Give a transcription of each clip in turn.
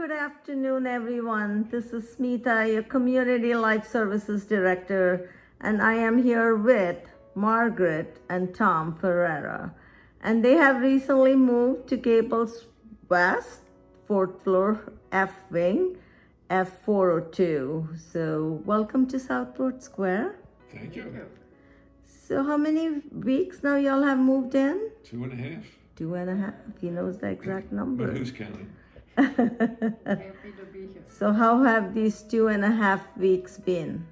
Good afternoon, everyone. This is Smita, your Community Life Services Director, and I am here with Margaret and Tom Ferrara. And they have recently moved to Gables West, 4th floor, F Wing, F402. So, welcome to Southport Square. Thank you. So, how many weeks now y'all have moved in? 2.5. 2.5. He knows the exact number. But who's counting? Happy to be here. So how have these 2.5 weeks been?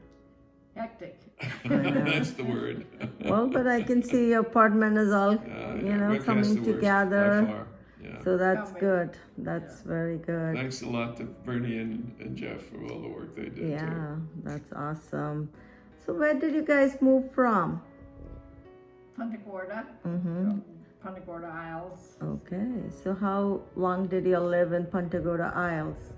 Hectic. That's the word. Well, but I can see your apartment is all, We're past coming the worst together. by far. Yeah. So that's Coming. good. That's very good. Thanks a lot to Bernie and Jeff for all the work they did Yeah, too. that's awesome. So where did you guys move from? Punta Gorda. Mm-hmm. From Punta Gorda Isles. Okay, so how long did you live in Punta Gorda Isles?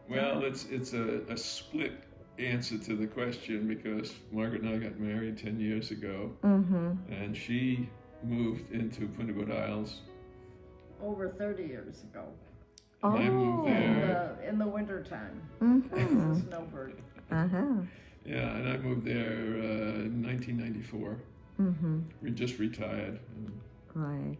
Well, it's a split answer to the question because Margaret and I got married 10 years ago, Mm-hmm. and she moved into Punta Gorda Isles, Over 30 years ago. and I moved there. In the winter time. Mm-hmm. As a snowbird. Uh-huh. Yeah, and I moved there in 1994. Mm-hmm. We just retired. Right.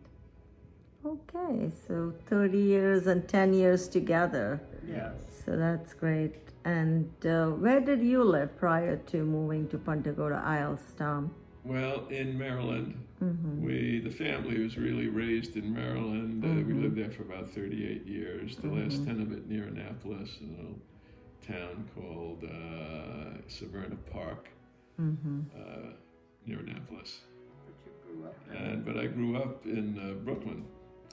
Okay, so 30 years and 10 years together. Yes. So that's great. And where did you live prior to moving to Punta Gorda Isles, Tom? Well, in Maryland, Mm-hmm. the family was really raised in Maryland. We lived there for about 38 years. The last 10 of it near Annapolis, a little town called Severna Park, Mm-hmm. near Annapolis. But you grew up there. But I grew up in Brooklyn,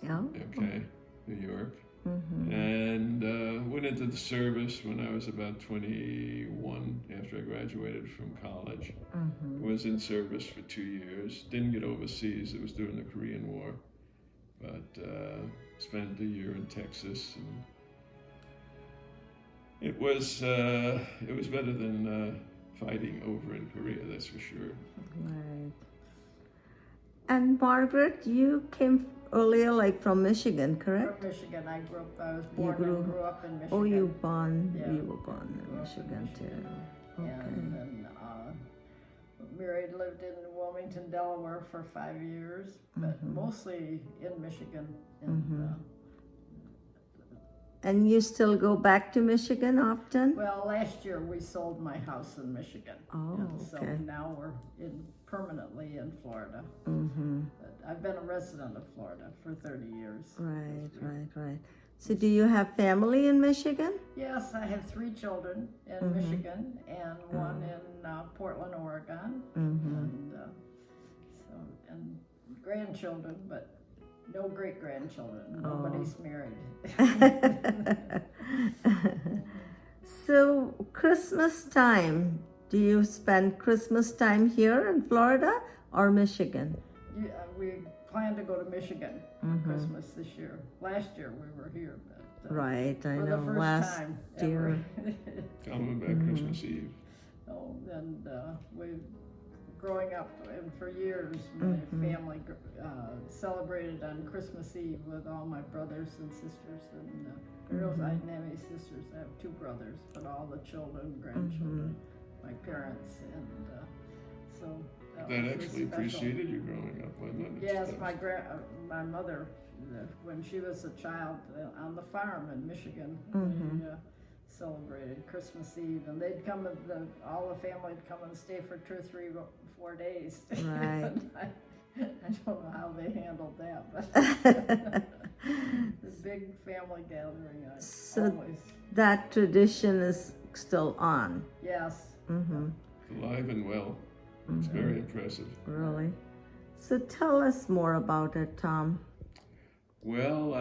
Yeah. okay, New York, Mm-hmm. and went into the service when I was about 21 after I graduated from college. Mm-hmm. Was in service for 2 years. Didn't get overseas. It was during the Korean War, but spent a year in Texas, and it was better than fighting over in Korea. That's for sure. Right. And Margaret, you came earlier, like from Michigan, correct? From Michigan. I was born and grew up in Michigan. Oh, you Yeah. were born in Grew up in Michigan too. Okay. And then married, lived in Wilmington, Delaware for 5 years, but mostly in Michigan. And you still go back to Michigan often? Well, last year we sold my house in Michigan. Oh, and so okay. now we're permanently in Florida. Mm-hmm. But I've been a resident of Florida for 30 years. Right. So do you have family in Michigan? Yes, I have 3 children in Michigan and one in Portland, Oregon. And and grandchildren, but no great-grandchildren. Nobody's married. So Christmas time, do you spend Christmas time here in Florida or Michigan? We plan to go to Michigan for Christmas this year. Last year we were here, but Right, I for know. the first Last time year. ever. Coming back Christmas Eve. Oh, and we, growing up, and for years, my family celebrated on Christmas Eve with all my brothers and sisters. And girls, I didn't have any sisters. I have 2 brothers, but all the children, grandchildren, my parents, and so That was actually special. preceded you growing up, wasn't it? Yes, my mother, when she was a child on the farm in Michigan, we celebrated Christmas Eve, and they'd come, all the family would come and stay for 2 or 3, 4 days. Right. And I don't know how they handled that, but the big family gathering, So- always. That tradition is still on. Yes. Mm-hmm. Alive and well. It's very impressive. Really? So tell us more about it, Tom. Well,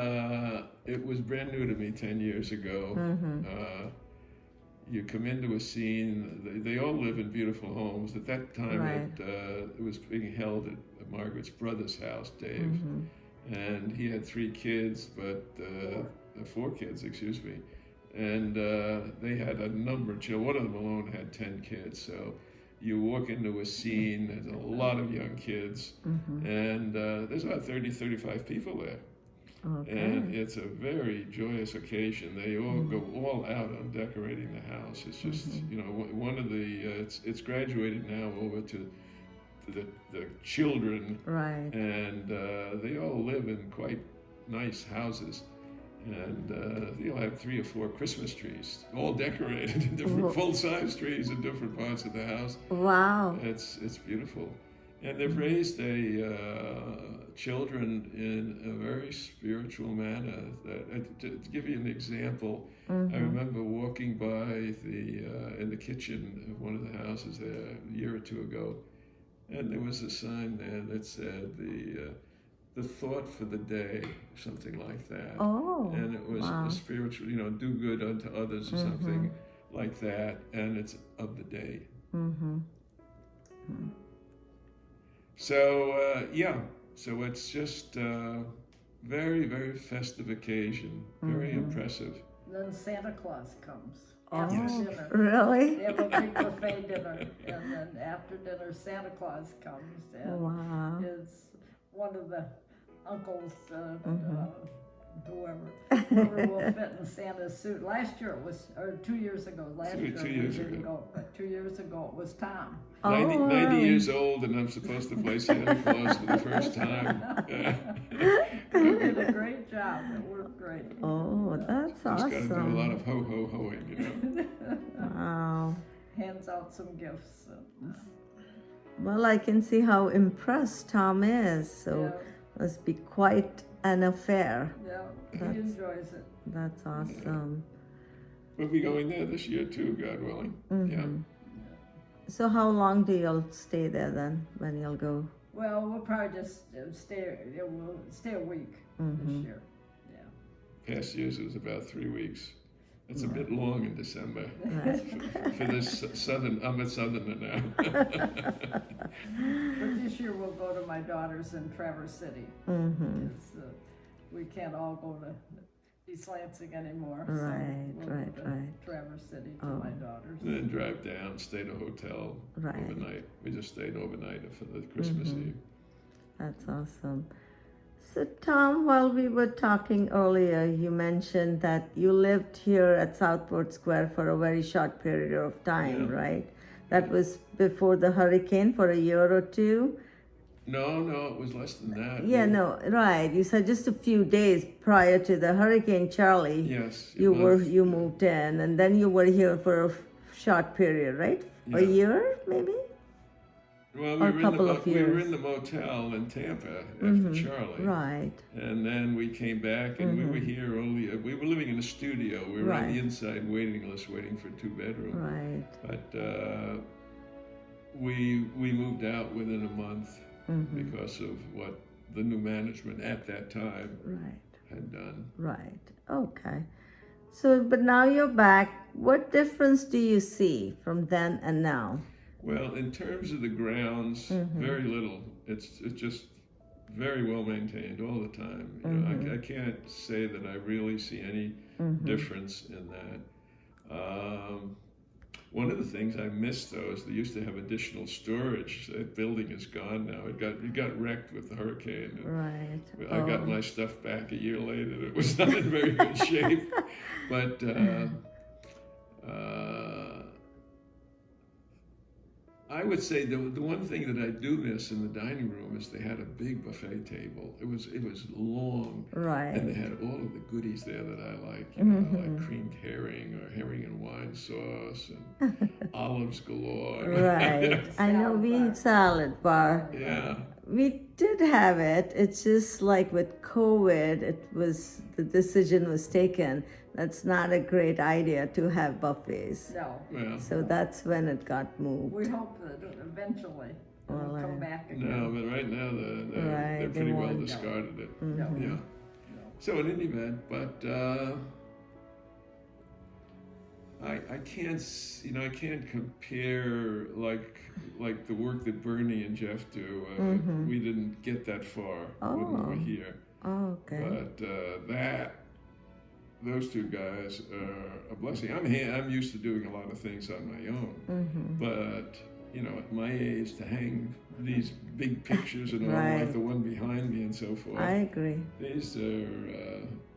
it was brand new to me 10 years ago. You come into a scene, they all live in beautiful homes. At that time, Right. it was being held at Margaret's brother's house, Dave. And he had 3 kids, but 4 kids, excuse me. And they had a number of children. One of them alone had 10 kids. So you walk into a scene, there's a lot of young kids, and there's about 30, 35 people there. Okay. And it's a very joyous occasion. They all go all out on decorating the house. It's just, one of the, it's graduated now over to the children, Right. and they all live in quite nice houses. And you'll have 3 or 4 Christmas trees, all decorated in different full-size trees in different parts of the house. Wow. It's beautiful, and they've raised children in a very spiritual manner. To give you an example, I remember walking by in the kitchen of one of the houses there a year or 2 ago, and there was a sign there that said the thought for the day, something like that. Oh. And it was a spiritual, do good unto others or something like that, and it's of the day. So, so it's just very, very festive occasion, very impressive. Then Santa Claus comes Oh, after dinner. really? They have a big buffet dinner, and then after dinner, Santa Claus comes, and Wow. is one of the uncles, whoever will fit in Santa's suit. Last year it was, or 2 years ago. Last year Two we years didn't ago. go, but 2 years ago it was Tom. 90 really? years old, and I'm supposed to play Santa Claus for the first time. He did a great job. It worked great. Oh, that's Just got to do a lot awesome. of ho-ho-hoing, Wow. Hands out some gifts. Well, I can see how impressed Tom is. So must be quite an affair. Yeah, he That's- enjoys it. That's awesome. We'll be going there this year too, God willing. Yeah. So how long do y'all stay there then, when you'll go? Well, we'll probably just we'll stay a week this year. Yeah. Past years it was about 3 weeks. It's a bit long in December Right. for this I'm a southerner now. But this year we'll go to my daughter's in Traverse City. Because, we can't all go to East Lansing anymore. So Right, we'll right, go to right. Traverse City to my daughter's. Then drive down, stay at a hotel Right. overnight. We just stayed overnight for the Christmas Eve. That's awesome. So Tom, while we were talking earlier, you mentioned that you lived here at Southport Square for a very short period of time, right? That was before the hurricane for a year or two. No, it was less than that. Yeah, no, right. You said just a few days prior to the Hurricane Charlie. Yes. You moved in, and then you were here for a short period, right? A year, maybe? Well, Or a couple of we were years. in the motel in Tampa after Charlie. Right. And then we came back, and we were here only. We were living in a studio. We were on Right. the inside waiting list, waiting for 2-bedroom. Right. But we moved out within a month because of what the new management at that time Right. had done. Right. Okay. So, but now you're back. What difference do you see from then and now? Well, in terms of the grounds, very little. It's just very well maintained all the time. You know, I can't say that I really see any difference in that. One of the things I miss, though, is they used to have additional storage. That building is gone now. It got wrecked with the hurricane. Right. I got my stuff back a year later. It was not in very good shape, but I would say the one thing that I do miss in the dining room is they had a big buffet table. It was long, Right. and they had all of the goodies there that I like. You know, like creamed herring or herring and wine sauce and olives galore. Right. I know we eat salad bar. Yeah. We did have it. It's just like with COVID, the decision was taken. That's not a great idea to have buffets. No. Well, So that's when it got moved. We hope that eventually it'll Well, come back again. no, but right now they're Right, they pretty well won't. discarded it. No. Yeah. So in any event, but I can't compare like the work that Bernie and Jeff do. We didn't get that far when we were here. Oh, okay. But those two guys are a blessing. I'm used to doing a lot of things on my own, but you know, at my age to hang these big pictures and all, Right. like the one behind me and so forth. I agree. These are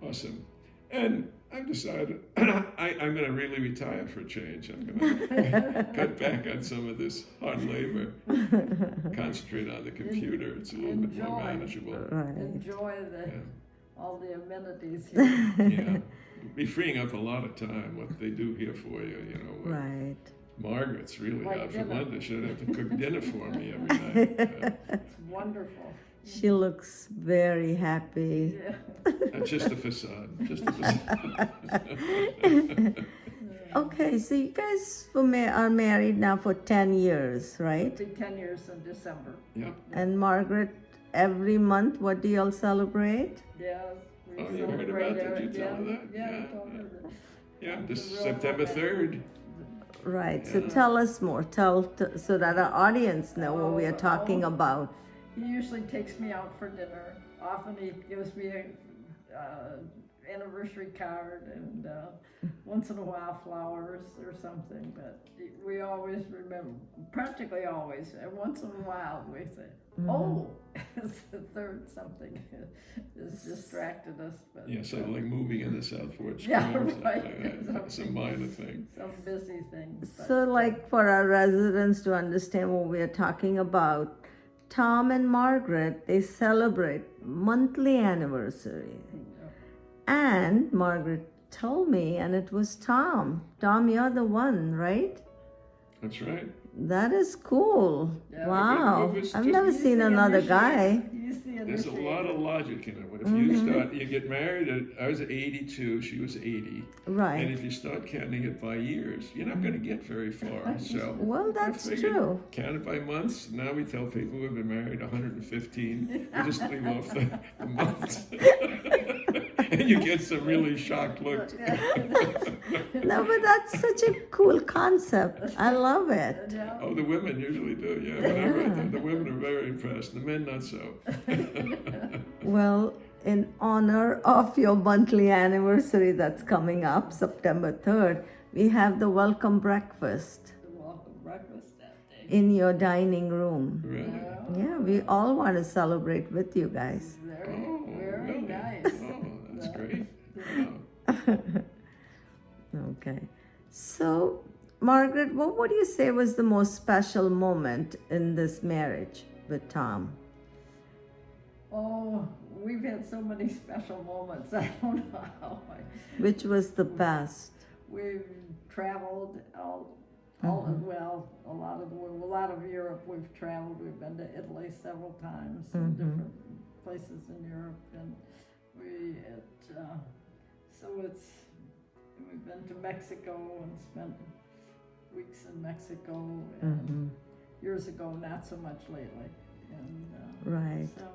awesome. And I've decided I'm going to really retire for a change. I'm going to cut back on some of this hard labor, concentrate on the computer. It's a little bit more Enjoy. manageable. Right. Enjoy Yeah. all the amenities here. Yeah. Be freeing up a lot of time, what they do here for you, you know. Right. Margaret's really Like out for dinner. Monday. She'd have to cook dinner for me every night. It's wonderful. She looks very happy. Yeah. Just a facade. Just a facade. Okay, so you guys are married now for 10 years, right? It'll be 10 years in December. Yeah. And Margaret, every month, what do y'all celebrate? Yeah. we Oh, you heard celebrate about that? every- You told her that? Yeah, I Yeah. told her that. Yeah, It's this a real September moment. 3rd. Right, so Yeah. tell us more. So that our audience know what we are talking Oh. about. He usually takes me out for dinner. Often he gives me a anniversary card and once in a while flowers or something. But we always remember, practically always, and once in a while we say, oh, it's the third something has distracted us. But, Yeah, so like moving in the South Porch. Yeah, Square or something right. like that. That's a minor thing. some busy thing. But, So, like, for our residents to understand what we are talking about, Tom and Margaret, they celebrate monthly anniversary. And Margaret told me, and it was Tom. Tom, you're the one, right? That's right. That is cool. Yeah. Wow. It was I've just- never He's seen the another initiator. guy. He's the There's a lot initiator. of logic in it. If you start, you get married I was 82, she was 80. And Right. if you start counting it by years, you're not going to get very far. So Well, I that's figured, true. count it by months. Now we tell people who've been married 115. We just leave off the months. And you get some really shocked looks. No, but that's such a cool concept. I love it. Yeah. Oh, the women usually do, yeah. Whenever the women are very impressed. The men not so. Well, in honor of your monthly anniversary that's coming up, September 3rd, we have the welcome breakfast Welcome breakfast that day. in your dining room. Really? Yeah, we all want to celebrate with you guys. Very, Oh, very really? nice. Oh, that's great. Wow. Okay. So, Margaret, what would you say was the most special moment in this marriage with Tom? Oh, we've had so many special moments. I don't know how. Which was the best? We've traveled well, a lot of Europe. We've traveled. We've been to Italy several times, and different places in Europe, and we've been to Mexico and spent weeks in Mexico. And years ago, not so much lately. And Right. so.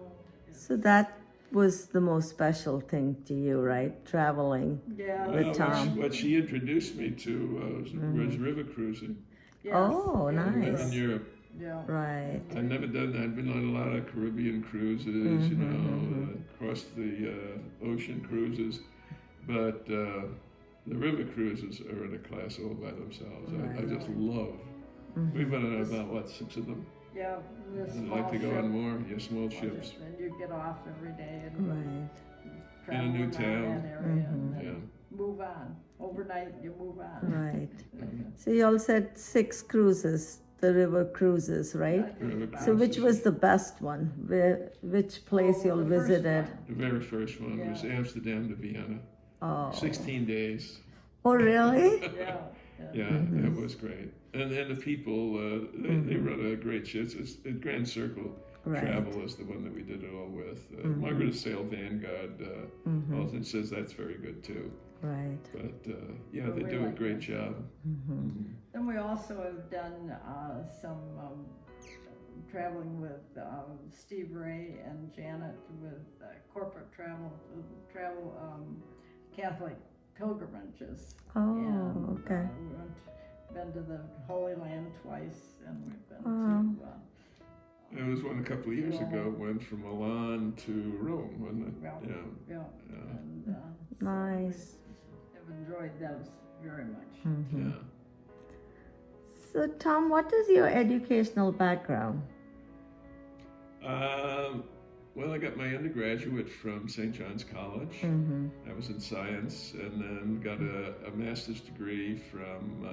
So that was the most special thing to you, right? Traveling. Yeah. With Well, Tom. what she introduced me to was river cruising Yes, Oh, yeah, nice. in Europe. Yeah. Right. I've never done that. I've been on a lot of Caribbean cruises, you know, across the ocean cruises, but the river cruises are in a class all by themselves. I just love. We've been on about, what, 6 of them? Yeah. this I'd like to go small on ship. more. Yeah, small ships. And you get off every day and Right. travel new around town. that area and then Yeah. move on. Overnight, you move on. Right. So you all said 6 cruises, the river cruises, I right? think River about So which cruises. was the best one? Which place you all the first visited? one. The very first one was Yeah. Amsterdam to Vienna. Oh. 16 days. Oh, really? Yeah. Yeah, that was great. And the people, they run a great ship. It's Grand Circle Right. Travel is the one that we did it all with. Margaret has sailed Vanguard. Alton says that's very good too. Right. But yeah, Well, they we do a like great that. job. Then we also have done some traveling with Steve Ray and Janet with corporate travel Catholic pilgrimages. Oh, And, okay. Uh-huh. been to the Holy Land twice, and we've been Wow. to. There was one a couple of years ago. Went from Milan to Rome, wasn't it? Yeah. Yeah. Yeah. And, Nice. I've enjoyed those very much. Yeah. So, Tom, what is your educational background? Well, I got my undergraduate from St. John's College. I was in science, and then got a master's degree from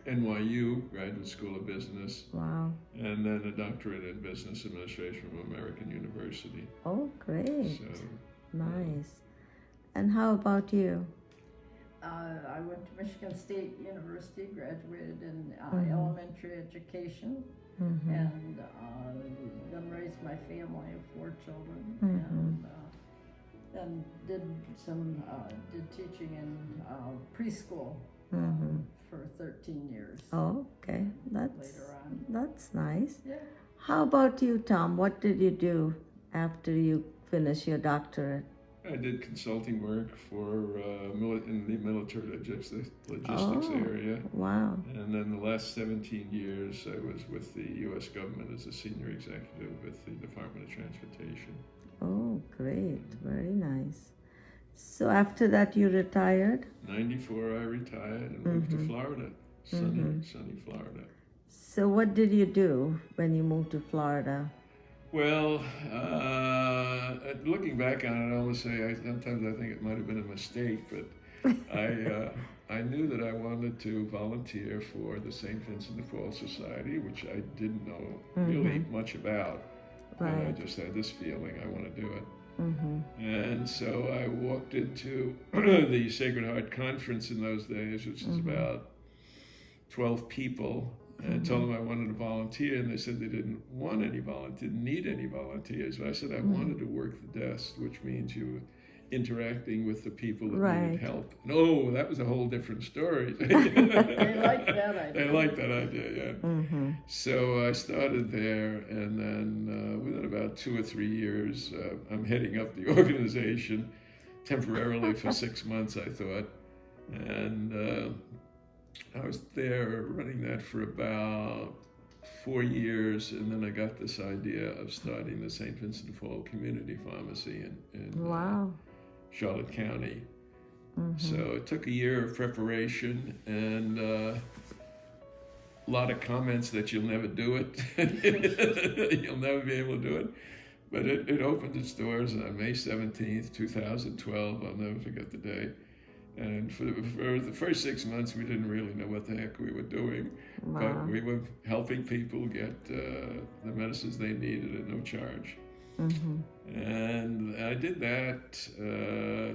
NYU, Graduate School of Business. Wow. And then a doctorate in business administration from American University. Oh, great. So, nice. And how about you? I went to Michigan State University, graduated in elementary education, and then raised my family of 4 children, and did teaching in preschool for 13 years. Oh, okay. Later on. That's nice. Yeah. How about you, Tom? What did you do after you finished your doctorate? I did consulting work for in the military logistics area. Wow. And then the last 17 years, I was with the U.S. government as a senior executive with the Department of Transportation. Oh, great. Very nice. So after that, you retired? 94, I retired and moved to Florida, sunny Florida. So what did you do when you moved to Florida? Well, looking back on it, I almost say sometimes I think it might have been a mistake, but I knew that I wanted to volunteer for the St. Vincent de Paul Society, which I didn't know really much about. Right. And I just had this feeling I want to do it. And so I walked into the Sacred Heart Conference in those days, which is about 12 people, and told them I wanted to volunteer, and they said they didn't need any volunteers. But I said I wanted to work the desk, which means you interacting with the people that needed help. And that was a whole different story. They liked that idea. They liked that idea, yeah. So I started there, and then within about 2 or 3 years, I'm heading up the organization temporarily for 6 months, I thought. And I was there running that for about 4 years, and then I got this idea of starting the St. Vincent de Paul Community Pharmacy in Charlotte County. So it took a year of preparation and a lot of comments that you'll never do it. You'll never be able to do it. But it opened its doors on May 17th, 2012. I'll never forget the day. And for the first 6 months, we didn't really know what the heck we were doing. Wow. But we were helping people get the medicines they needed at no charge. And I did that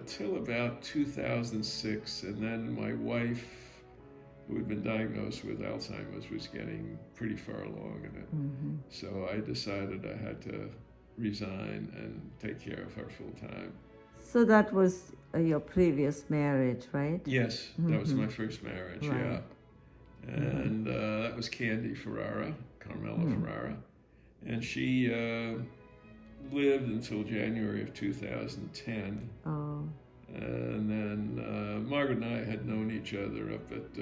till about 2006. And then my wife, who had been diagnosed with Alzheimer's, was getting pretty far along in it. So I decided I had to resign and take care of her full time. So that was your previous marriage, right? Yes, that was my first marriage, Right. yeah. And that was Carmela Ferrara. And she lived until January of 2010. Oh. And then Margaret and I had known each other up at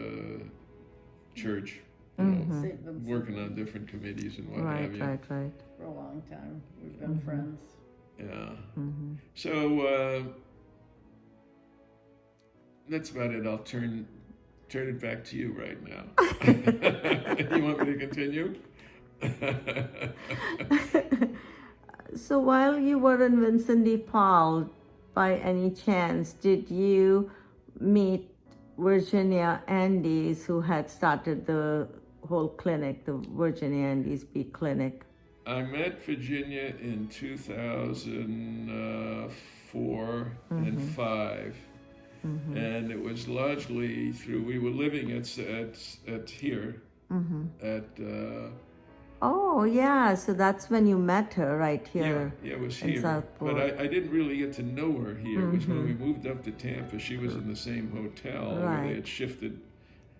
church, St. Vincent. working on different committees and what have you. Right. For a long time. We've been friends. Yeah. So that's about it. I'll turn it back to you right now. You want me to continue? So while you were in Vincent de Paul, by any chance, did you meet Virginia Andes, who had started the whole clinic, the Virginia Andes Bee Clinic? I met Virginia in 2004 and 5, and it was largely through, we were living at here, at Oh, yeah, so that's when you met her, right here. Yeah, it was in here. Southport. But I didn't really get to know her here. It was when we moved up to Tampa. She was in the same hotel where they had shifted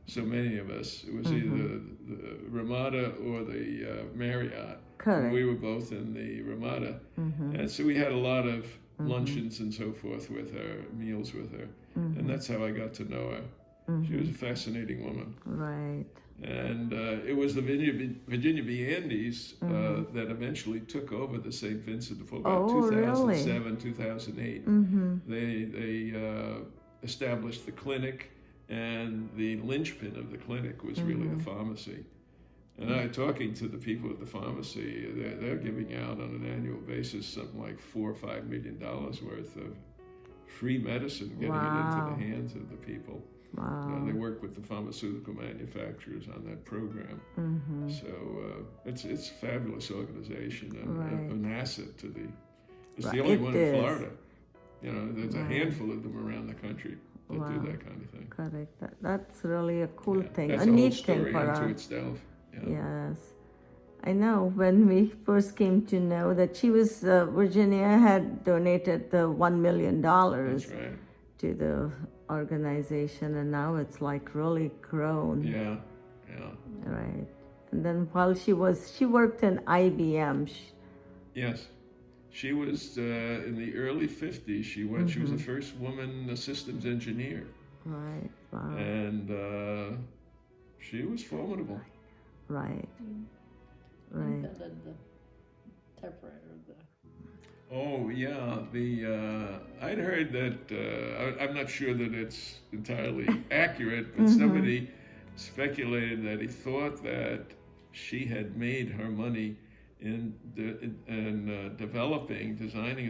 so many of us. It was either the Ramada or the Marriott. Correct. And we were both in the Ramada. And so we had a lot of luncheons and so forth with her, meals with her. And that's how I got to know her. She was a fascinating woman. Right. And it was the Virginia B. Andes that eventually took over the St. Vincent de Paul about 2007, 2008. They established the clinic And the linchpin of the clinic was really the pharmacy. And talking to the people at the pharmacy, they're giving out on an annual basis something like $4 or $5 million worth of free medicine, getting it into the hands of the people. Wow. They work with the pharmaceutical manufacturers on that program. So it's a fabulous organization and an asset to the. It's the only one in Florida. You know, there's a handful of them around the country that do that kind of thing. Correct. That's really a cool thing, That's a a whole neat story thing for unto us. itself. Yes. I know when we first came to know that she was, Virginia had donated the $1 million That's right. to the organization, and now it's like really grown. Yeah. Right. And then while she worked in IBM. Yes. She was in the early 50s. She was the first woman systems engineer. Right. Wow. And she was formidable. Right. Right. Invented the typewriter. Oh yeah, I'd heard that. I'm not sure that it's entirely accurate, but somebody speculated that he thought that she had made her money in designing and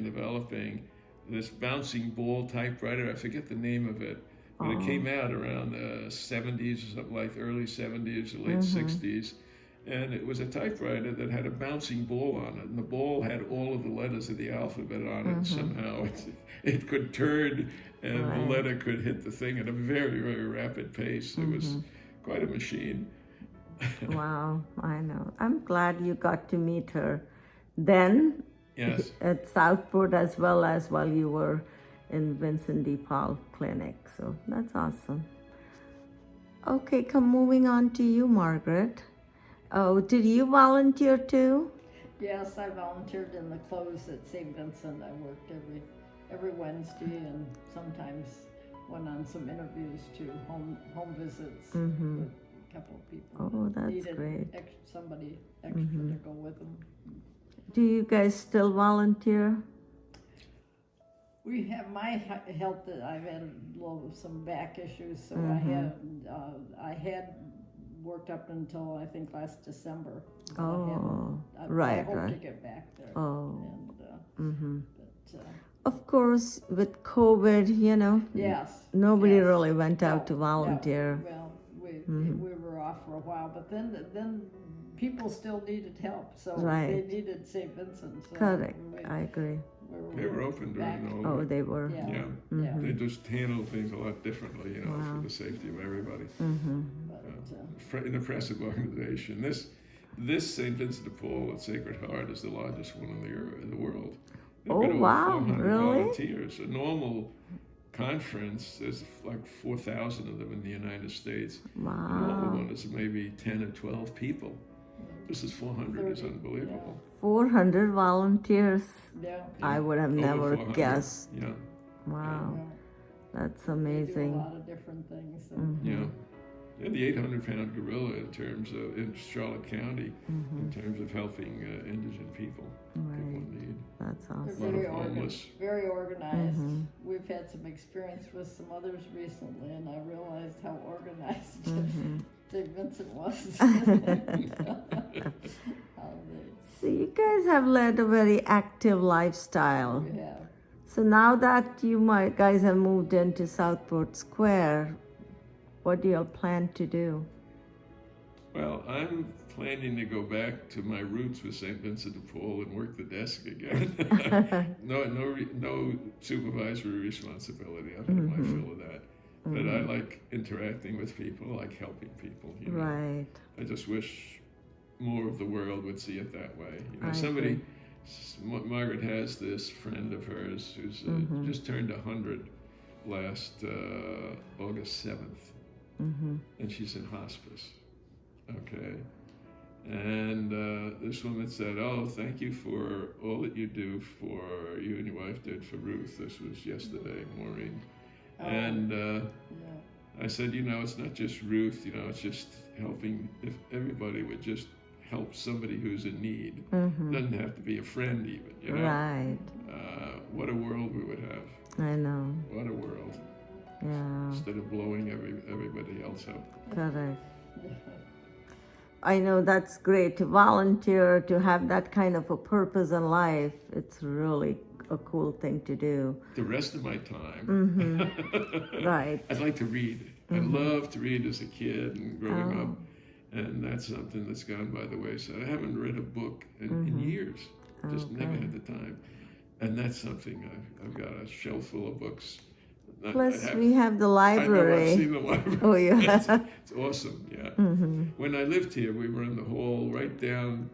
developing this bouncing ball typewriter. I forget the name of it, but it came out around the 70s or something, like early 70s or late 60s. And it was a typewriter that had a bouncing ball on it, and the ball had all of the letters of the alphabet on it. And somehow it could turn, and the letter could hit the thing at a very, very rapid pace. It was quite a machine. Wow, I know. I'm glad you got to meet her then. Yes. At Southport, as well as while you were in Vincent D. Paul Clinic. So that's awesome. Okay, moving on to you, Margaret. Oh, did you volunteer too? Yes, I volunteered in the clothes at St. Vincent. I worked every Wednesday, and sometimes went on some interviews too, home visits with a couple of people. Oh, that's needed great. Somebody extra to go with them. Do you guys still volunteer? We have my health. I've had some back issues, so I had worked up until I think last December. Oh, I right. hope to get back there. Oh. And, Of course, with COVID, yes. nobody yes. really went out No, to volunteer. no. Well, we were off for a while, but then people still needed help, so Right. they needed St. Vincent. So Correct, I agree. They were open during all Oh, of it. they were. Yeah. Yeah. They just handled things a lot differently, for the safety of everybody. But, An impressive organization. This St. Vincent de Paul at Sacred Heart is the largest one in the world. They've Oh, got over wow, 400 really? volunteers. A normal conference, there's like 4,000 of them in the United States. The normal Wow. one is maybe 10 or 12 people. This is 400. It's unbelievable. 400 volunteers. yeah. I would have Over never 400. guessed. Yeah, Wow, Yeah. that's They do a amazing. lot of different things. And yeah. They're the 800-pound gorilla in Charlotte County, in terms of helping indigent people. People in need. That's They're awesome. A lot of homeless. very organized. We've had some experience with some others recently, and I realized how organized St. Vincent was. So you guys have led a very active lifestyle. Yeah. So now that you guys have moved into Southport Square, what do you all plan to do? Well, I'm planning to go back to my roots with St. Vincent de Paul and work the desk again. No supervisory responsibility. I've had my fill of that. But I like interacting with people, I like helping people. Right. I just wish more of the world would see it that way. I Margaret has this friend of hers who's just turned 100 last August 7th. And she's in hospice. Okay. And this woman said, "Oh, thank you for all that you do for you and your wife did for Ruth." This was yesterday, Maureen. And I said, it's not just Ruth, it's just helping. If everybody would just help somebody who's in need, doesn't have to be a friend even, Right. What a world we would have. I know. What a world. Yeah. instead of blowing everybody else up. Correct. I know that's great to volunteer, to have that kind of a purpose in life. It's really a cool thing to do. The rest of my time, Right. I'd like to read. I loved to read as a kid and growing up, and that's something that's gone by the wayside. I haven't read a book in years. Just never had the time, and that's something I've got a shelf full of books. Plus, we have the I know, library. I've seen the library. Oh, yeah. It's awesome, yeah. When I lived here, we were in the hall right down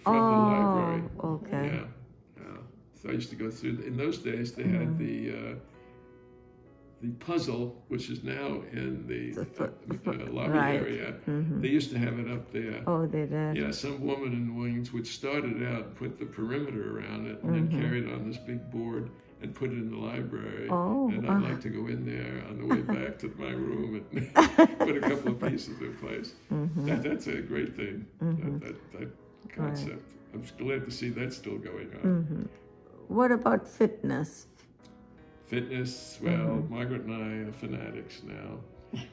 from the library. Okay. Yeah, yeah. So I used to go through. In those days, they had the puzzle, which is now in the lobby right. area. They used to have it up there. Oh, they did. Yeah, some woman in Wings would start it out and put the perimeter around it, and then carry it on this big board and put it in the library. Oh, and I'd like to go in there on the way back to my room and put a couple of pieces in place. That's a great thing, that concept. I'm glad to see that's still going on. What about fitness? Fitness, well, Margaret and I are fanatics now.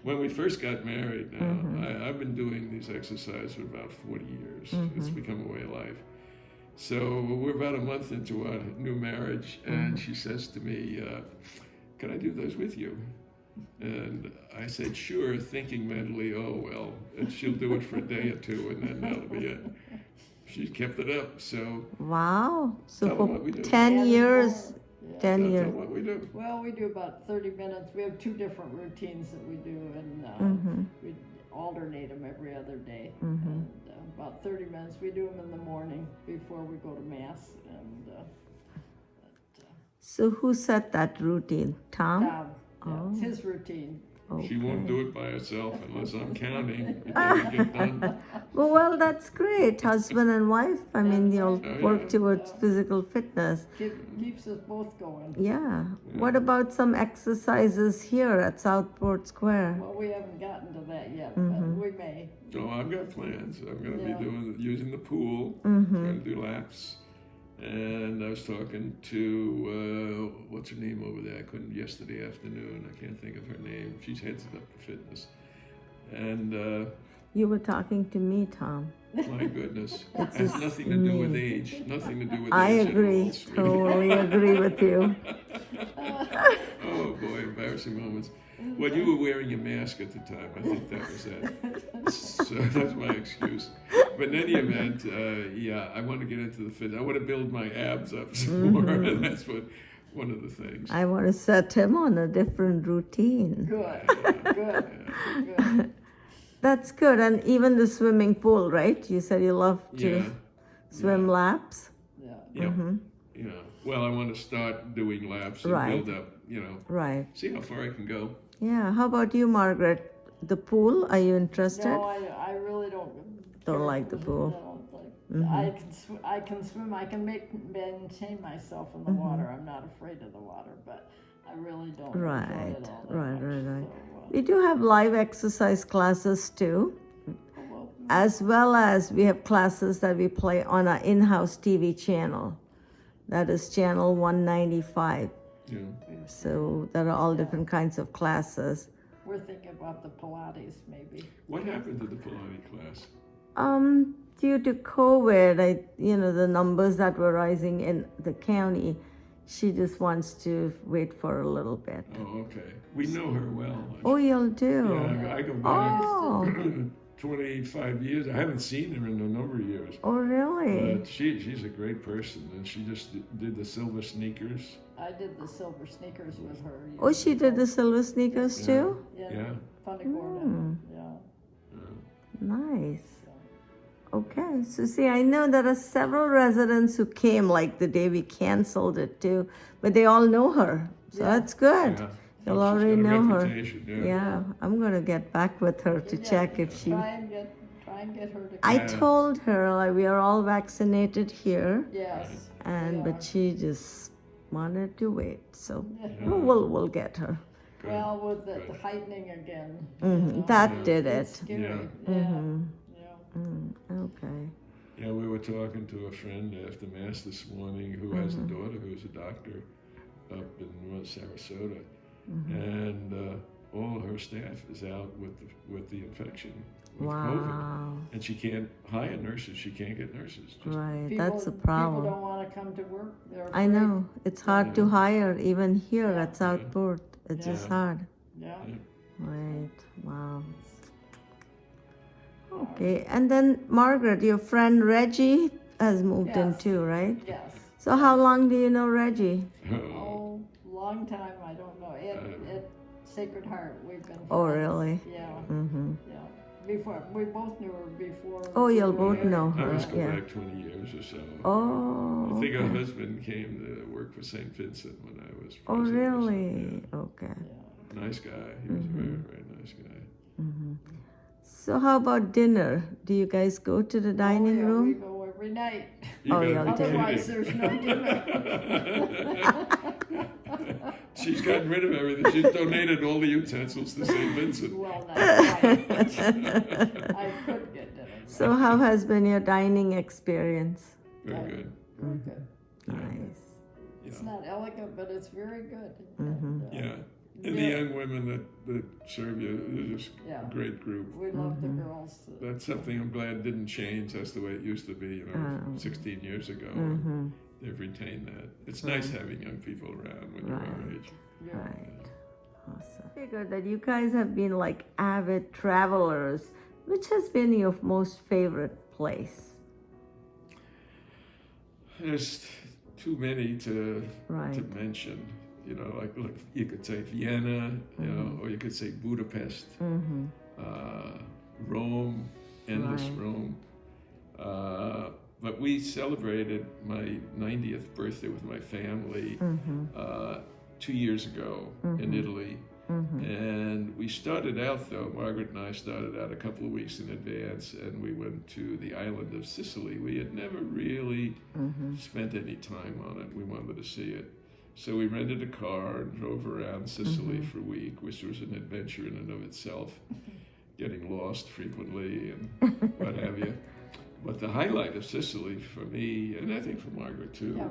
When we first got married now, I've been doing these exercises for about 40 years. It's become a way of life. So we're about a month into our new marriage, and she says to me, can I do those with you? And I said, sure, thinking mentally, oh, well, and she'll do it for a day or two, and then that'll be it. She kept it up, so... Wow. So tell them for what we do. 10 years, Yeah. 10 Tell years. what we do. Well, we do about 30 minutes. We have 2 different routines that we do, and we alternate them every other day. And about 30 minutes. We do them in the morning before we go to Mass. And So who set that routine? Tom? Tom, it's his routine. She won't do it by herself unless I'm counting. It doesn't get done. Well, that's great. Husband and wife. I mean, you'll work towards physical fitness. Keeps us both going. Yeah. What about some exercises here at Southport Square? Well, we haven't gotten to that yet, but we may. So I've got plans. I'm going to be using the pool. I'm going to do laps. And I was talking to, what's her name over there? I couldn't yesterday afternoon. I can't think of her name. She's heads up for fitness. And You were talking to me, Tom. my goodness, it has nothing to do with age. Nothing to do with I age. agree. Totally agree with you. Oh boy, embarrassing moments. Well, you were wearing your mask at the time. I think that was it. So that's my excuse. But in any event, yeah, I want to get into the fitness. I want to build my abs up some more. And that's one of the things. I want to set him on a different routine. Good. That's good. And even the swimming pool, right? You said you love to swim laps? Yeah. Yeah. Well, I want to start doing laps and build up, Right. see how far I can go. Yeah. How about you, Margaret? The pool? Are you interested? No, I really don't. Don't like the pool. I can swim. I can maintain myself in the water. I'm not afraid of the water, but I really don't enjoy it all that much. So, We do have live exercise classes too, as well as we have classes that we play on our in-house TV channel. That is channel 195. Yeah. So there are all different kinds of classes. we're thinking about the Pilates maybe. What happened to the Pilates class? Due to COVID, the numbers that were rising in the county, she just wants to wait for a little bit. Oh, okay. We know her well. Oh, you'll do? Yeah, I go back 25 years. I haven't seen her in a number of years. Oh, really? But she's a great person, and she just did the silver sneakers. I did the silver sneakers with her. Oh, she did the silver sneakers too? Yeah. Funny Gordon. Yeah. Nice. Okay, so see, I know there are several residents who came like the day we canceled it too, but they all know her, so that's good. Yeah. You'll She's already got a know her. reputation, Yeah, I'm gonna get back with her to check if she. Try and get her to. I told her like we are all vaccinated here, Yes. and we are. but she just wanted to wait, so Yeah. we'll get her. Good. Well, with the heightening again. That did It's it. scary. Yeah. Yeah. Okay. Yeah, we were talking to a friend after Mass this morning who has a daughter who's a doctor up in Sarasota. and all her staff is out with the infection, with COVID, Wow. and she can't hire nurses. She can't get nurses. Just, Right. People, That's a People problem. don't want to come to work. They're I afraid. know. It's hard to Yeah. hire even here Yeah. at Southport. It's Yeah. just hard. Yeah. Right. Wow. Okay. And then Margaret, your friend Reggie has moved in Yes. too, right? Yes. So how long do you know Reggie? Oh, long time. I don't know. At Sacred Heart, we've been. Oh, friends. really? Yeah. Mm-hmm. Yeah. Before we both knew her before. Oh, you'll we were both know I her. was go Yeah. back 20 years or so. Oh. I think her Okay. husband came to work for St. Vincent when I was president. Oh, or something. really? Okay. Yeah. Nice guy. He was a very, very nice guy. Mm-hmm. So how about dinner? Do you guys go to the dining Oh, yeah, room? We go every night. You Oh, gotta yeah, be Otherwise, kidding. there's no dinner. She's gotten rid of everything. She's donated all the utensils to St. Vincent. Well, that's right. I could get dinner. So how has been your dining experience? Very good. Very good. Nice. It's Yeah. not elegant, but it's very good. Mhm. Yeah. And the young women that serve you, they're just Yeah. a great group. We love the girls. That's something I'm glad didn't change. That's the way it used to be, 16 years ago. Mm-hmm. They've retained that. It's nice having young people around when you're our age. Yeah. Right. Awesome. I figured that you guys have been like avid travelers. Which has been your most favorite place? There's too many to Right. mention. You know, like you could say Vienna, you know, or you could say Budapest, Mm-hmm. Rome, endless Right. Rome. But we celebrated my 90th birthday with my family 2 years ago in Italy. And we started out, though, Margaret and I started out a couple of weeks in advance, and we went to the island of Sicily. We had never really spent any time on it. We wanted to see it. So we rented a car and drove around Sicily for a week, which was an adventure in and of itself, getting lost frequently and what have you. But the highlight of Sicily for me, and I think for Margaret too, Yeah.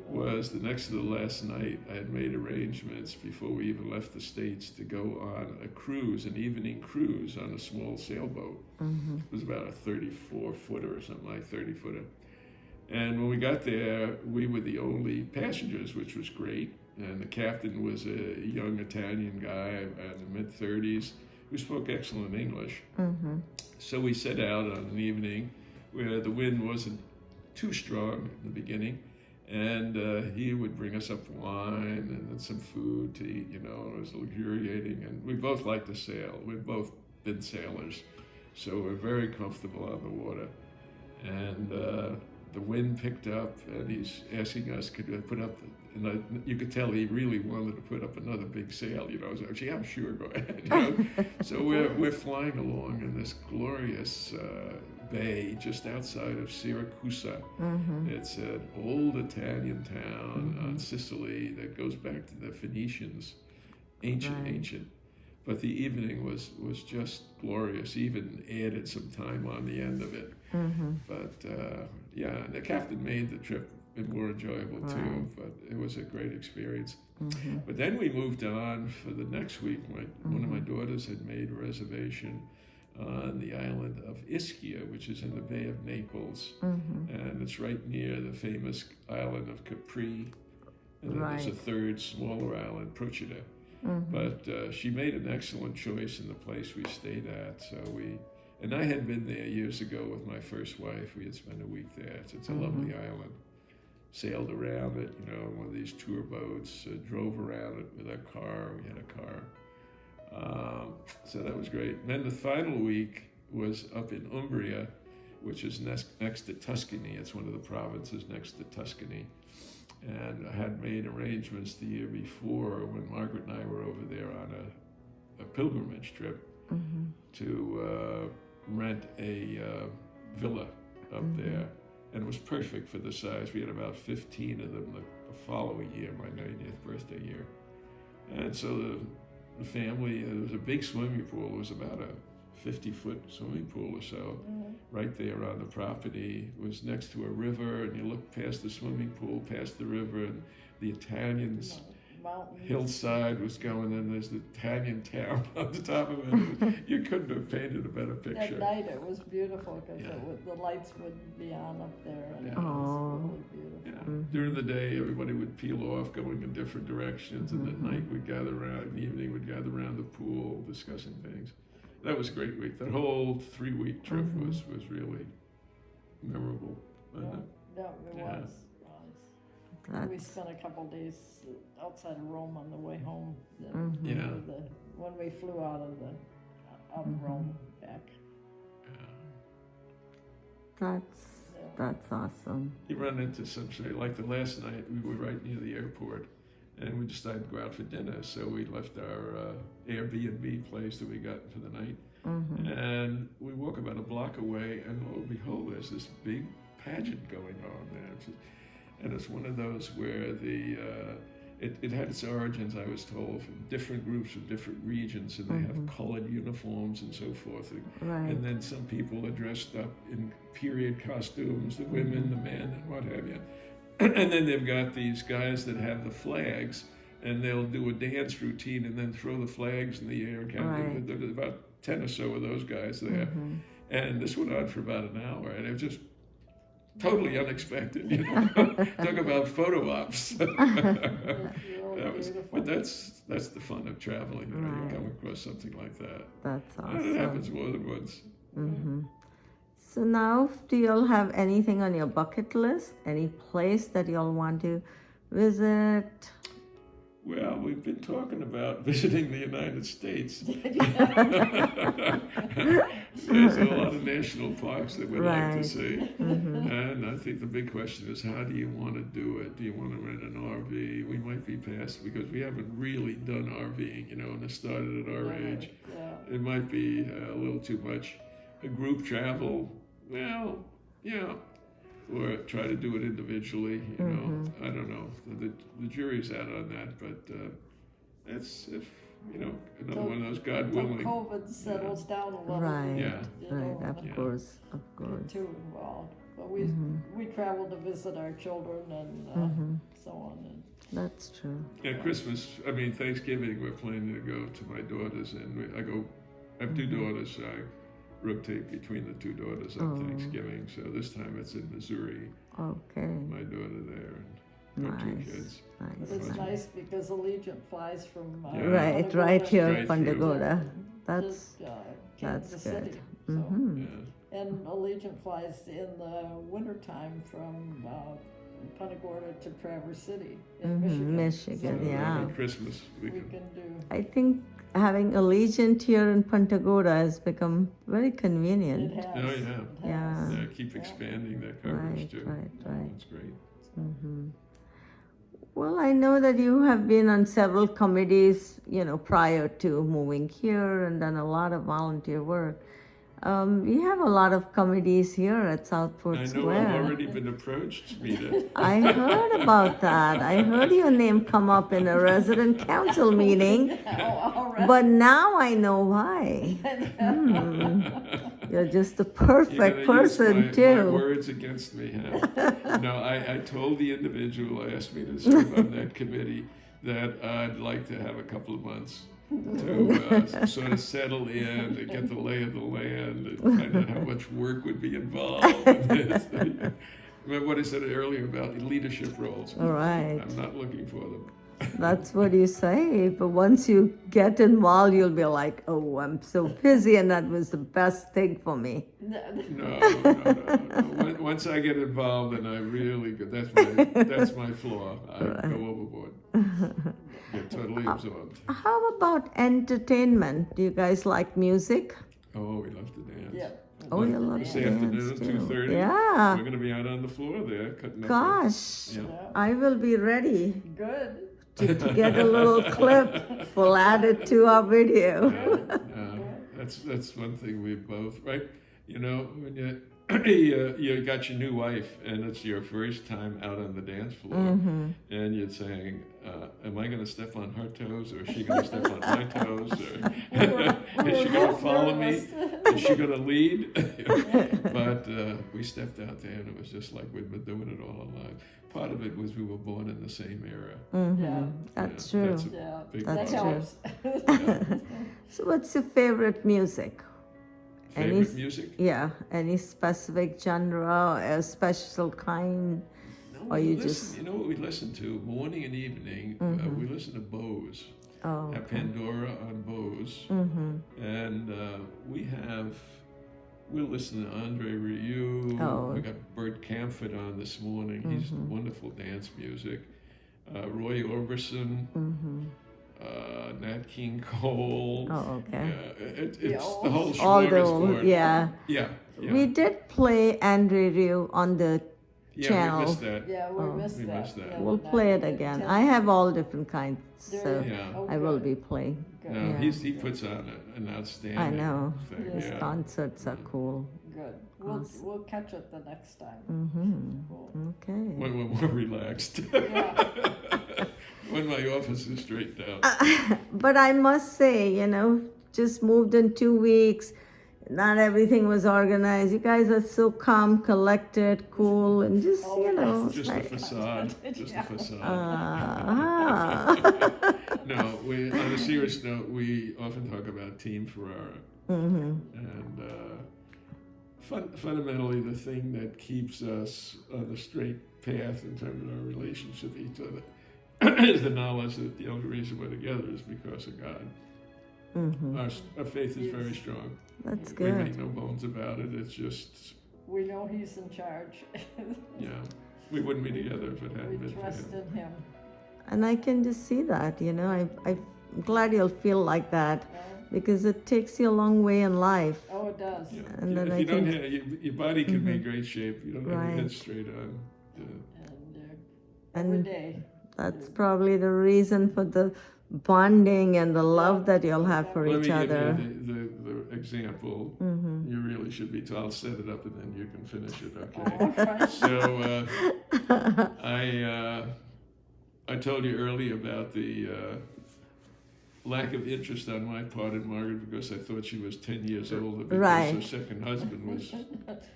was the next to the last night. I had made arrangements before we even left the States to go on a cruise, an evening cruise on a small sailboat. It was about a 34-footer or something like 30-footer. And when we got there, we were the only passengers, which was great. And the captain was a young Italian guy in the mid-30s who spoke excellent English. So we set out on an evening where the wind wasn't too strong in the beginning. And he would bring us up wine and then some food to eat, you know, it was luxuriating. And we both like to sail. We've both been sailors. So we're very comfortable on the water. And the wind picked up, and he's asking us, could we put up, and you could tell he really wanted to put up another big sail, you know. I was like, yeah, sure, go ahead. You know? So we're flying along in this glorious bay just outside of Syracuse. It's an old Italian town on Sicily that goes back to the Phoenicians, ancient. But the evening was just glorious. Even added some time on the end of it. But yeah, the captain made the trip more enjoyable too. But it was a great experience. But then we moved on for the next week. One of my daughters had made a reservation on the island of Ischia, which is in the Bay of Naples, and it's right near the famous island of Capri. And then there's a third smaller island, Procida. But she made an excellent choice in the place we stayed at. So and I had been there years ago with my first wife. We had spent a week there. So it's a lovely island. Sailed around it, you know, one of these tour boats. Drove around it with our car. We had a car. So that was great. And then the final week was up in Umbria, which is next to Tuscany. It's one of the provinces next to Tuscany. And I had made arrangements the year before when Margaret and I were over there on a pilgrimage trip to rent a villa up there. And it was perfect for the size. We had about 15 of them the following year, my 90th birthday year. And so the family, there was a big swimming pool. It was about a 50-foot swimming pool or so, right there on the property. It was next to a river, and you look past the swimming pool, past the river, and the Italians mountains. hillside was going, and there's the Italian town on the top of it. You couldn't have painted a better At picture. night it was beautiful because Yeah. the lights would be on up there, and Yeah. it Oh. was really beautiful. Yeah. During the day, everybody would peel off, going in different directions, and at night we'd gather around. In the evening, we'd gather around the pool, discussing things. That was a great week. That whole 3-week trip was really memorable. wasn't it? Yeah, it Yeah. was. We That's, spent a couple days outside of Rome on the way home. Yeah. When we flew out of Rome back. that's awesome. You run into some say, like the last night, we were right near the airport, and we decided to go out for dinner. So we left our Airbnb place that we got for the night, and we walk about a block away, and lo and behold, there's this big pageant going on there. And it's one of those where it had its origins, I was told, from different groups from different regions, and they have colored uniforms and so forth. Right. And then some people are dressed up in period costumes, the women, the men, and what have you. And then they've got these guys that have the flags, and they'll do a dance routine and then throw the flags in the air. Right. There's about 10 or so of those guys there. And this went on for about an hour, and it was just totally unexpected, you know. Talk about photo ops. But that's the fun of traveling, you know. You come across something like that. That's And awesome. it happens more than once. So now, do y'all have anything on your bucket list? Any place that y'all want to visit? Well, we've been talking about visiting the United States. There's a lot of national parks that we'd like to see. And I think the big question is, how do you want to do it? Do you want to rent an RV? We might be past, because we haven't really done RVing, you know, and it started at our age. It might be a little too much. A group travel, well, yeah. Or try to do it individually, you know. I don't know. The jury's out on that, but it's, if, you know, another one of those, God willing. Until COVID settles down a little. Right. Yeah. you know, Right. Of Yeah. course. Of Get course. too involved. But we travel to visit our children and so on. And That's true. Yeah, Thanksgiving, we're planning to go to my daughter's, and I have two daughters, so I rotate between the two daughters on Thanksgiving. So this time it's in Missouri, Okay. my daughter there, and our two kids. But it's nice because Allegiant flies from Yeah. Right, Punta right Gorda here, Right Punta through. Gorda. That's to, Kansas good. City. So. Yeah. And Allegiant flies in the wintertime from Punta Gorda to Traverse City in Michigan. Michigan, So yeah. On Christmas, we We can. can do. I think having Allegiant here in Punta Gorda has become very convenient. It has. Oh, yeah. it has. Yeah. Yeah, keep expanding that coverage Right, too. right, right. That's great. Well, I know that you have been on several committees, you know, prior to moving here, and done a lot of volunteer work. We have a lot of committees here at Southport I know Square. I've already been approached, Mita. I heard about that. I heard your name come up in a resident council meeting, All right. but now I know why. You're just the perfect person, my too. words against me, huh? No, I told the individual who asked me to serve on that committee that I'd like to have a couple of months to sort of settle in and get the lay of the land and find out how much work would be involved in this. Remember what I said earlier about the leadership roles? All right. I'm not looking for them. That's what you say. But once you get involved, you'll be like, oh, I'm so busy, and that was the best thing for me. No. Once I get involved, and I really go, that's my flaw. I go overboard. Get totally absorbed. How about entertainment? Do you guys like music? Oh, we love to dance. Yeah. Oh, you love This to afternoon, dance too. 2:30. Yeah. We're going to be out on the floor there, cutting up. Gosh, Yeah. I will be ready Good. to get a little clip. We'll add it to our video. That's one thing we both, right? You know, you got your new wife, and it's your first time out on the dance floor, and you're saying, "Am I going to step on her toes, or is she going to step on my toes, or is she going to follow me? Is she going to lead?" But we stepped out there, and it was just like we'd been doing it all our lives. Part of it was we were born in the same era. Yeah. That's You know, true. that's a Yeah, big that That's part. true. helps. So what's your favorite music? Favorite music? Yeah, any specific genre, a special kind? No, Or we you listen, just- you know what we listen to? Morning and evening, we listen to Bose. Oh, Have Pandora on Bose. And we'll listen to Andre Rieu. Oh. We got Bert Camford on this morning. He's wonderful dance music. Roy Orbison. Nat King Cole. Oh, okay. It's Yeah, the whole all smorgasbord. the yeah. Yeah. We did play Andre Rieu on the channel. We missed that. Yeah, we missed we that. missed that. the other We'll night. play it At again. 10. I have all different kinds, Do so you? Yeah. Oh, I will good, be playing. good. No, Yeah. he puts on an outstanding I know. thing. His Yeah. concerts are cool. Good. We'll catch it the next time. Cool. Okay. When we're more relaxed. Yeah. When my office is straightened out. But I must say, just moved in 2 weeks. Not everything was organized. You guys are so calm, collected, cool, and just, Oh, it's Just a like, facade. Just a facade. No, on a serious note, we often talk about Team Ferrara. And fundamentally, the thing that keeps us on the straight path in terms of our relationship with each other is the knowledge that the only reason we're together is because of God. Our faith is very strong. That's We make good. no bones about it. It's just, We know he's in charge. we wouldn't be together if it We hadn't been for trust him. in him. And I can just see that, I'm glad you'll feel like that because it takes you a long way in life. Oh, it does. Yeah. And then If I you don't think- have, your body can be in great shape. You don't have your Right. head straight on. And every And day. that's probably the reason for the bonding and the love that you'll have for Let each me other. give you the example. You really should be. I'll set it up and then you can finish it. Okay. All right. So I told you earlier about the lack of interest on my part in Margaret because I thought she was 10 years older because Right. her second husband was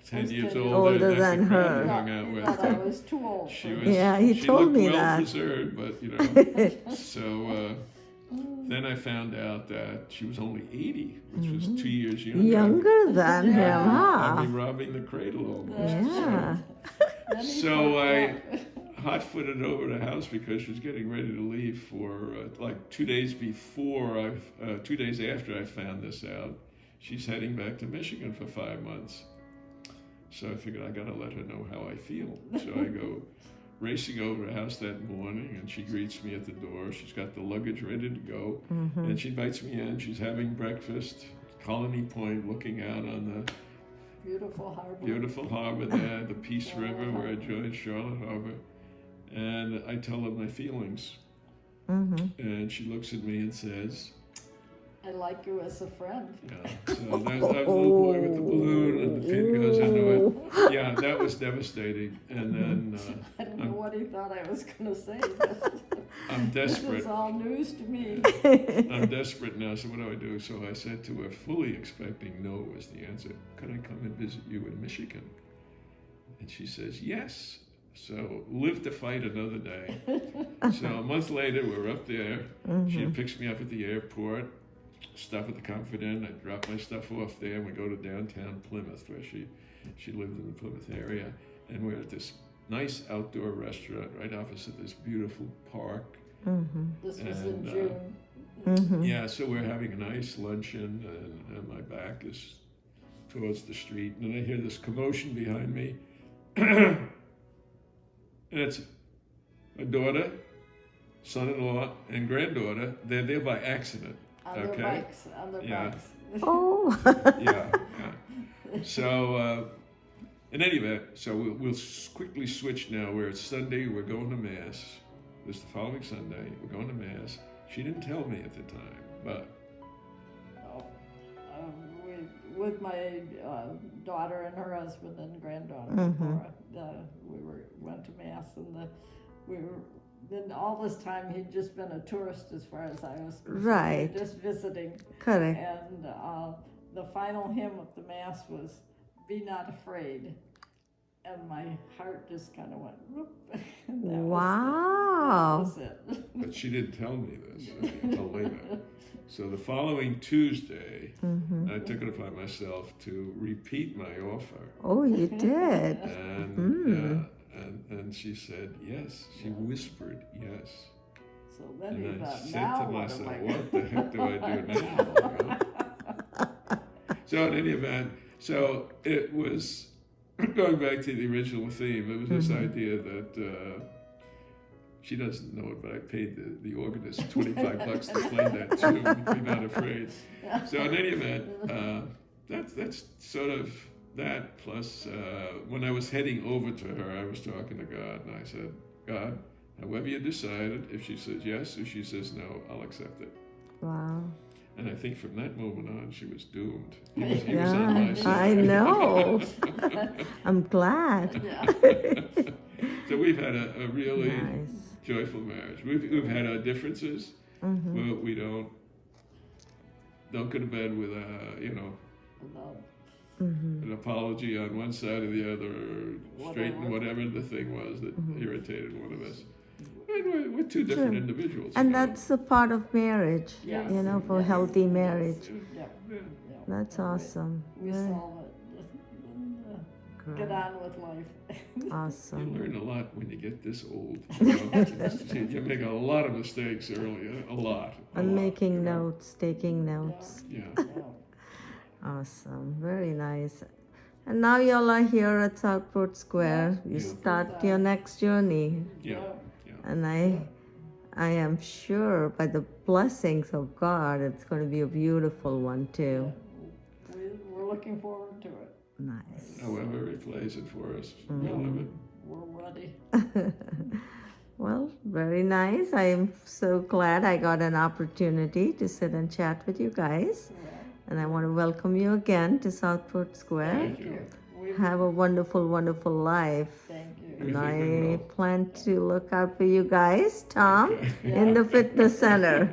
10 Was years 10 older. Older That's than the crowd her. we hung out You with. thought I was too old. She for was. it. Yeah, he she told looked me well that. deserved, but so then I found out that she was only 80, which was 2 years younger. Younger than him, I'd be huh? robbing the cradle almost. Yeah. Then he So I fucked up. hot-footed over the house because she was getting ready to leave for like 2 days before 2 days after I found this out. She's heading back to Michigan for 5 months. So I figured I gotta let her know how I feel. So I go racing over the house that morning and she greets me at the door. She's got the luggage ready to go and she invites me in. She's having breakfast, Colony Point, looking out on the Beautiful harbor. harbor there, the Peace River where it joins Charlotte Harbor. And I tell her my feelings. And she looks at me and says, I like you as a friend. yeah. So there's that little boy with the balloon and the pin goes into it. Yeah, that was devastating. And then I don't know what he thought I was going to say. I'm This desperate. is all news to me. I'm desperate now, so what do I do? So I said to her, fully expecting no was the answer, could I come and visit you in Michigan? And she says, yes. So live to fight another day. So a month later, we're up there. She picks me up at the airport, stop at the Comfort Inn. I drop my stuff off there, and we go to downtown Plymouth, where she lived in the Plymouth area. And we're at this nice outdoor restaurant right opposite this beautiful park. This was in And, June. Yeah, so we're having a nice luncheon, and my back is towards the street, and then I hear this commotion behind me. And it's a daughter, son-in-law, and granddaughter. They're there by accident. On their Okay. bikes. On their Yeah. bikes. Oh. Yeah. So, in any event, so we'll quickly switch now. Where it's Sunday, we're going to Mass. This is the following Sunday, we're going to Mass. She didn't tell me at the time, but Oh, with my daughter and her husband and granddaughter. Laura. We went to mass, and we were. Then all this time he'd just been a tourist as far as I was concerned. Right. Just visiting. Correct. And the final hymn of the mass was "Be Not Afraid," and my heart just kind of went whoop. And that Wow. was it. But she didn't tell me this until later. So the following Tuesday, I took it upon myself to repeat my offer. Oh, you did. And she said yes. She whispered yes. So then he And I thought, said now to what myself, am I what the heck do I do now? You know? So in any event, so it was, going back to the original theme, it was this idea that she doesn't know it, but I paid the organist $25 to play that tune, Be Not Afraid. So in any event, that's sort of that, plus when I was heading over to her, I was talking to God, and I said, God, however you decided, if she says yes, if she says no, I'll accept it. Wow. And I think from that moment on, she was doomed. He was on my side. I know. I'm glad. So we've had a really Nice. joyful marriage. We've had our differences, but we don't go to bed with an apology on one side or the other, or straighten whatever the thing was that irritated one of us. And we're two different individuals. And you know. that's a part of marriage, Yes. you know, for healthy marriage. Yeah. That's awesome. We Very solve it. And, get on with life. You awesome. learn a lot when you get this old. You know? You make a lot of mistakes early, a lot. I'm making you know? notes, taking notes. Yeah. Awesome. Very nice. And now y'all are here at Southport Square. You start your next journey. Yeah. And I am sure by the blessings of God, it's going to be a beautiful one too. We're looking forward to it. Nice. However he plays it for us, we'll live it. We're ready. Well, very nice. I am so glad I got an opportunity to sit and chat with you guys. And I want to welcome you again to Southport Square. Thank you. Have a wonderful, wonderful life. Thank you. And We think we I will. plan to look out for you guys, Tom, in the fitness center.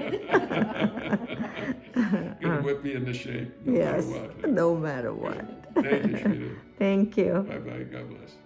Gonna whip me into shape no Yes, matter what. no matter what. Thank you, Shrita. Thank you. Bye-bye. God bless.